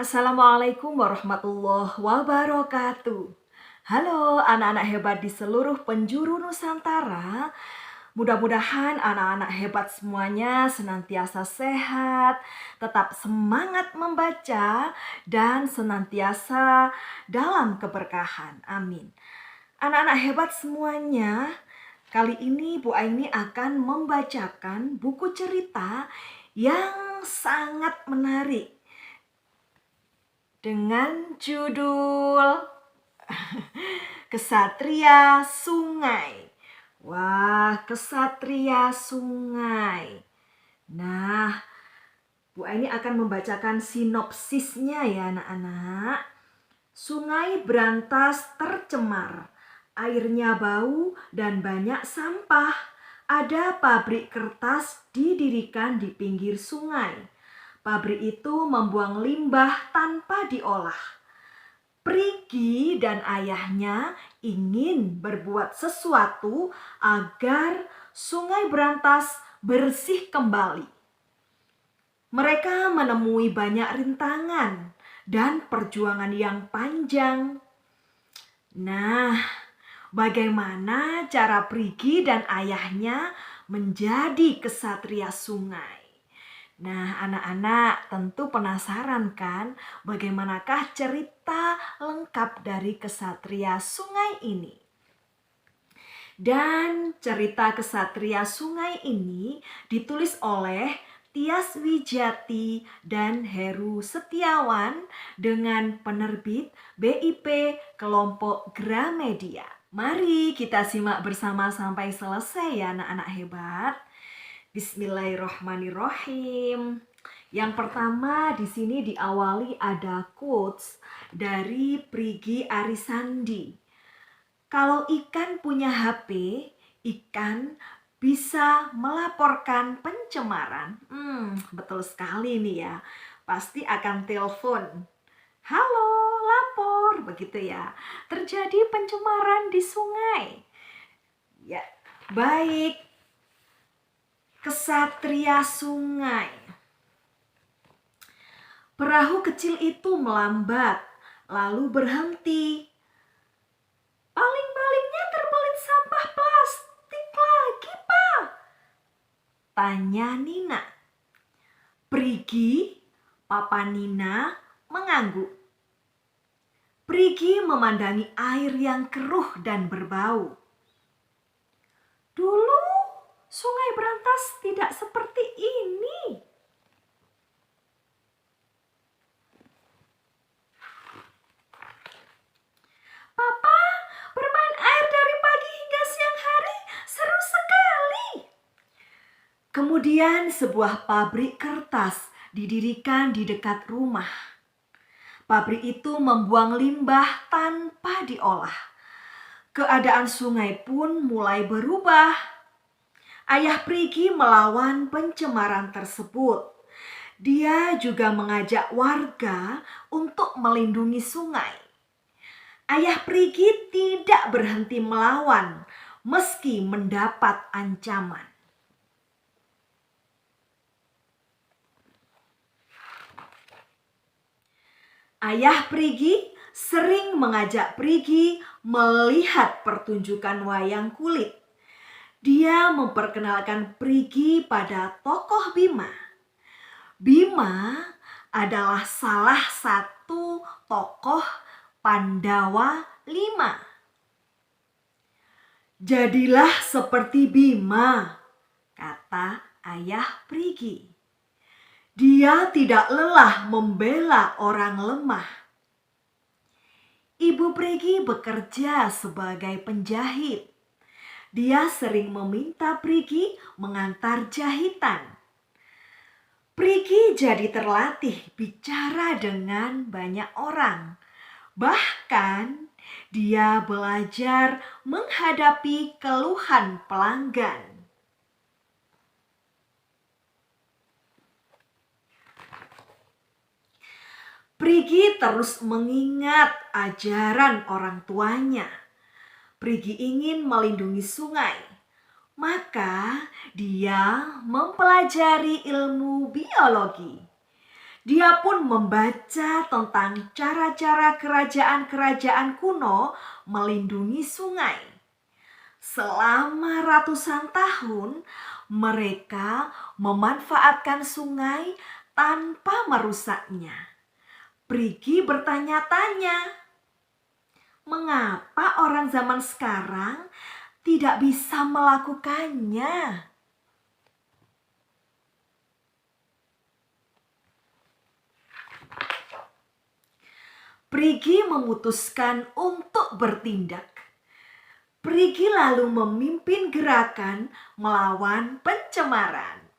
Assalamualaikum warahmatullahi wabarakatuh. Halo anak-anak hebat di seluruh penjuru Nusantara. Mudah-mudahan anak-anak hebat semuanya senantiasa sehat, tetap semangat membaca, dan senantiasa dalam keberkahan. Amin. Anak-anak hebat semuanya, kali ini Bu Aini akan membacakan buku cerita yang sangat menarik dengan judul Kesatria Sungai. Wah, Kesatria Sungai. Nah, Bu Aini akan membacakan sinopsisnya ya anak-anak. Sungai berantas tercemar, airnya bau dan banyak sampah. Ada pabrik kertas didirikan di pinggir sungai. Pabrik itu membuang limbah tanpa diolah. Prigi dan ayahnya ingin berbuat sesuatu agar sungai berantas bersih kembali. Mereka menemui banyak rintangan dan perjuangan yang panjang. Nah, bagaimana cara Prigi dan ayahnya menjadi kesatria sungai? Nah, anak-anak tentu penasaran kan bagaimanakah cerita lengkap dari kesatria sungai ini? Dan cerita kesatria sungai ini ditulis oleh Tias Wijati dan Heru Setiawan dengan penerbit BIP Kelompok Gramedia. Mari kita simak bersama sampai selesai ya anak-anak hebat. Bismillahirrahmanirrahim. Yang pertama di sini diawali ada quotes dari Prigi Arisandi. Kalau ikan punya HP, ikan bisa melaporkan pencemaran. Betul sekali nih ya. Pasti akan telepon. Halo, lapor, begitu ya. Terjadi pencemaran di sungai. Ya, baik. Kesatria sungai. Perahu kecil itu melambat, lalu berhenti. Paling-palingnya terbelit sampah plastik lagi, Pak, tanya Nina. Prigi, Papa Nina, mengangguk. Prigi memandangi air yang keruh dan berbau. Dulu sungai berantas tidak seperti ini. Papa, bermain air dari pagi hingga siang hari seru sekali. Kemudian sebuah pabrik kertas didirikan di dekat rumah. Pabrik itu membuang limbah tanpa diolah. Keadaan sungai pun mulai berubah. Ayah Prigi melawan pencemaran tersebut. Dia juga mengajak warga untuk melindungi sungai. Ayah Prigi tidak berhenti melawan meski mendapat ancaman. Ayah Prigi sering mengajak Prigi melihat pertunjukan wayang kulit. Dia memperkenalkan Prigi pada tokoh Bima. Bima adalah salah satu tokoh Pandawa 5. Jadilah seperti Bima, kata ayah Prigi. Dia tidak lelah membela orang lemah. Ibu Prigi bekerja sebagai penjahit. Dia sering meminta Prigi mengantar jahitan. Prigi jadi terlatih bicara dengan banyak orang. Bahkan dia belajar menghadapi keluhan pelanggan. Prigi terus mengingat ajaran orang tuanya. Prigi ingin melindungi sungai, maka dia mempelajari ilmu biologi. Dia pun membaca tentang cara-cara kerajaan-kerajaan kuno melindungi sungai. Selama ratusan tahun, mereka memanfaatkan sungai tanpa merusaknya. Prigi bertanya-tanya, mengapa orang zaman sekarang tidak bisa melakukannya? Prigi memutuskan untuk bertindak. Prigi lalu memimpin gerakan melawan pencemaran.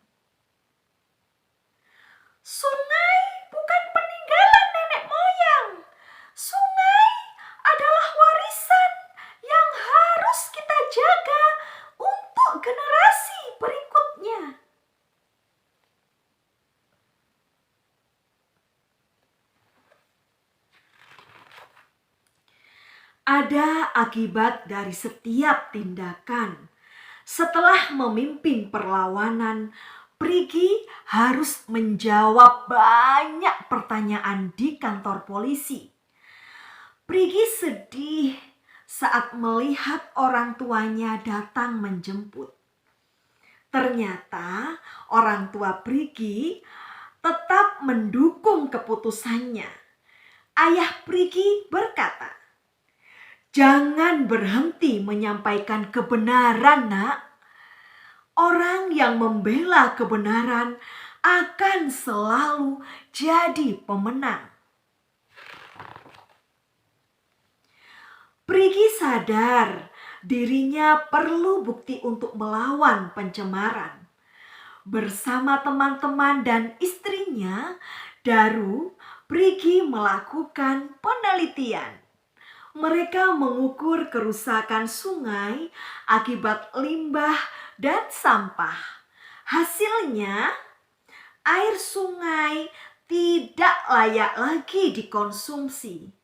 Sungai bukan peninggalan nenek moyang. Sungai adalah warisan yang harus kita jaga untuk generasi berikutnya. Ada akibat dari setiap tindakan. Setelah memimpin perlawanan, Prigi harus menjawab banyak pertanyaan di kantor polisi. Prigi sedih saat melihat orang tuanya datang menjemput. Ternyata orang tua Prigi tetap mendukung keputusannya. Ayah Prigi berkata, "Jangan berhenti menyampaikan kebenaran, Nak. Orang yang membela kebenaran akan selalu jadi pemenang." Prigi sadar dirinya perlu bukti untuk melawan pencemaran. Bersama teman-teman dan istrinya, Daru, Prigi melakukan penelitian. Mereka mengukur kerusakan sungai akibat limbah dan sampah. Hasilnya, air sungai tidak layak lagi dikonsumsi.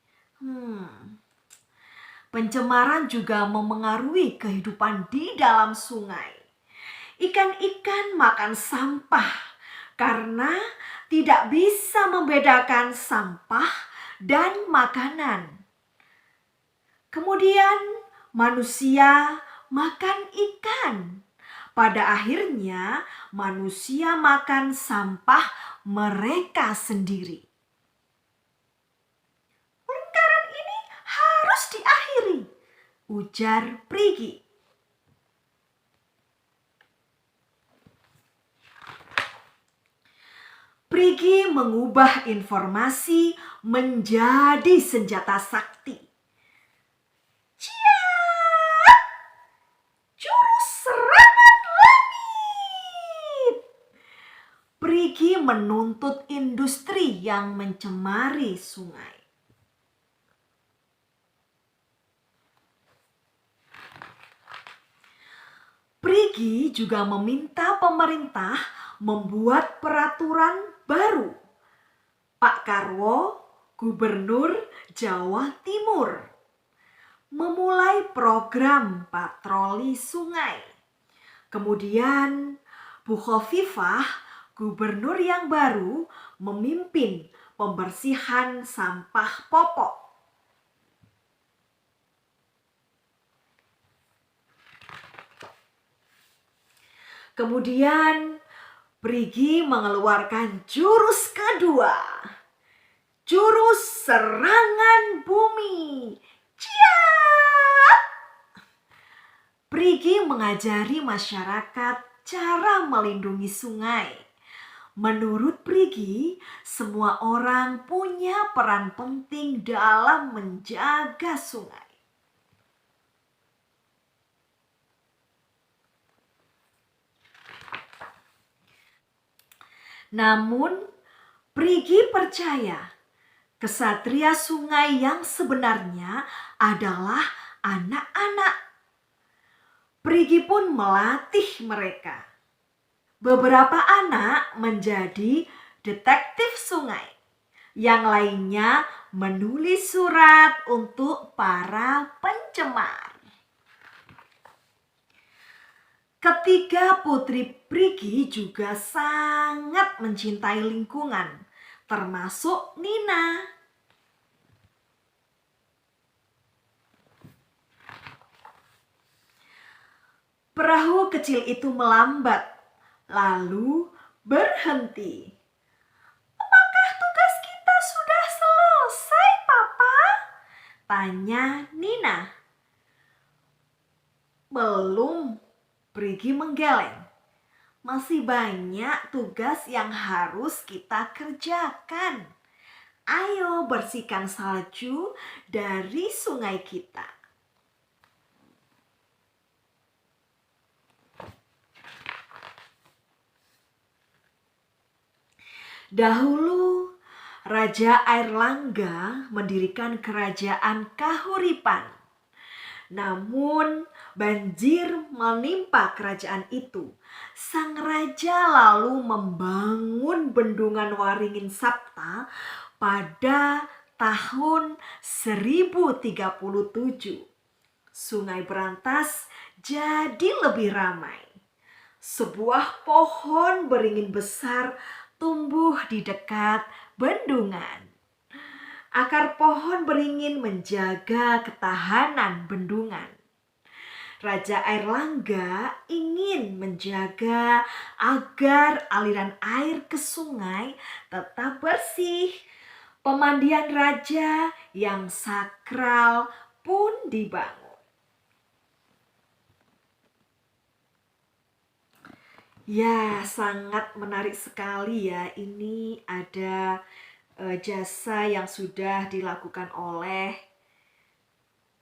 Pencemaran juga memengaruhi kehidupan di dalam sungai. Ikan-ikan makan sampah karena tidak bisa membedakan sampah dan makanan. Kemudian manusia makan ikan. Pada akhirnya manusia makan sampah mereka sendiri. Lingkaran ini harus diakhiri, ujar Prigi. Prigi mengubah informasi menjadi senjata sakti. Jurus serangan langit. Prigi menuntut industri yang mencemari sungai. Prigi juga meminta pemerintah membuat peraturan baru. Pak Karwo, Gubernur Jawa Timur, memulai program patroli sungai. Kemudian Bu Khofifah, gubernur yang baru, memimpin pembersihan sampah popok. Kemudian Prigi mengeluarkan jurus kedua, jurus serangan bumi. Prigi mengajari masyarakat cara melindungi sungai. Menurut Prigi, semua orang punya peran penting dalam menjaga sungai. Namun, Prigi percaya kesatria sungai yang sebenarnya adalah anak-anak. Prigi pun melatih mereka. Beberapa anak menjadi detektif sungai. Yang lainnya menulis surat untuk para pencemar. Ketiga putri Prigi juga sangat mencintai lingkungan. termasuk Nina. Perahu kecil itu melambat, lalu berhenti. "Apakah tugas kita sudah selesai, Papa?" tanya Nina. "Belum," Prigi menggeleng. "Masih banyak tugas yang harus kita kerjakan. Ayo bersihkan salju dari sungai kita." Dahulu, Raja Airlangga mendirikan kerajaan Kahuripan. Namun, banjir menimpa kerajaan itu. Sang raja lalu membangun bendungan Waringin Sapta pada tahun 1037. Sungai Berantas jadi lebih ramai. Sebuah pohon beringin besar tumbuh di dekat bendungan. Akar pohon beringin menjaga ketahanan bendungan. Raja Airlangga ingin menjaga agar aliran air ke sungai tetap bersih. Pemandian raja yang sakral pun dibangun. Ya, sangat menarik sekali ya. Ini ada jasa yang sudah dilakukan oleh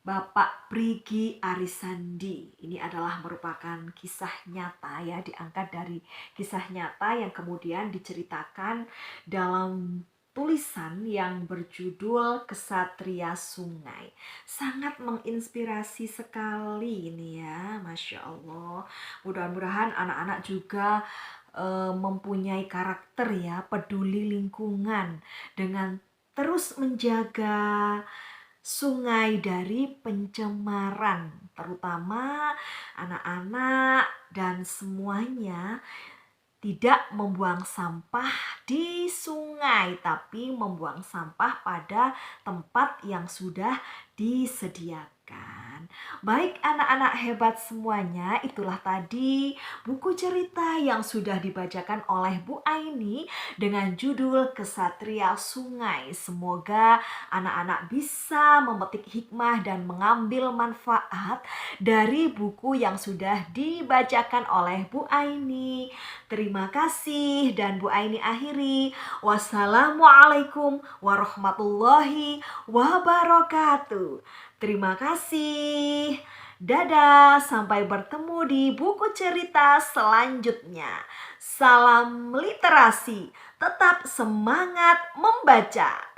Bapak Prigi Arisandi. Ini adalah merupakan kisah nyata ya, diangkat dari kisah nyata yang kemudian diceritakan dalam tulisan yang berjudul Kesatria Sungai. Sangat menginspirasi sekali ini ya, Masya Allah. Mudah-mudahan anak-anak juga mempunyai karakter ya, peduli lingkungan dengan terus menjaga sungai dari pencemaran, terutama anak-anak dan semuanya tidak membuang sampah di sungai, tapi membuang sampah pada tempat yang sudah disediakan. Baik anak-anak hebat semuanya, itulah tadi buku cerita yang sudah dibacakan oleh Bu Aini dengan judul Kesatria Sungai. Semoga anak-anak bisa memetik hikmah dan mengambil manfaat dari buku yang sudah dibacakan oleh Bu Aini. Terima kasih dan Bu Aini akhiri. Wassalamualaikum warahmatullahi wabarakatuh. Terima kasih. Dadah, sampai bertemu di buku cerita selanjutnya. Salam literasi, tetap semangat membaca.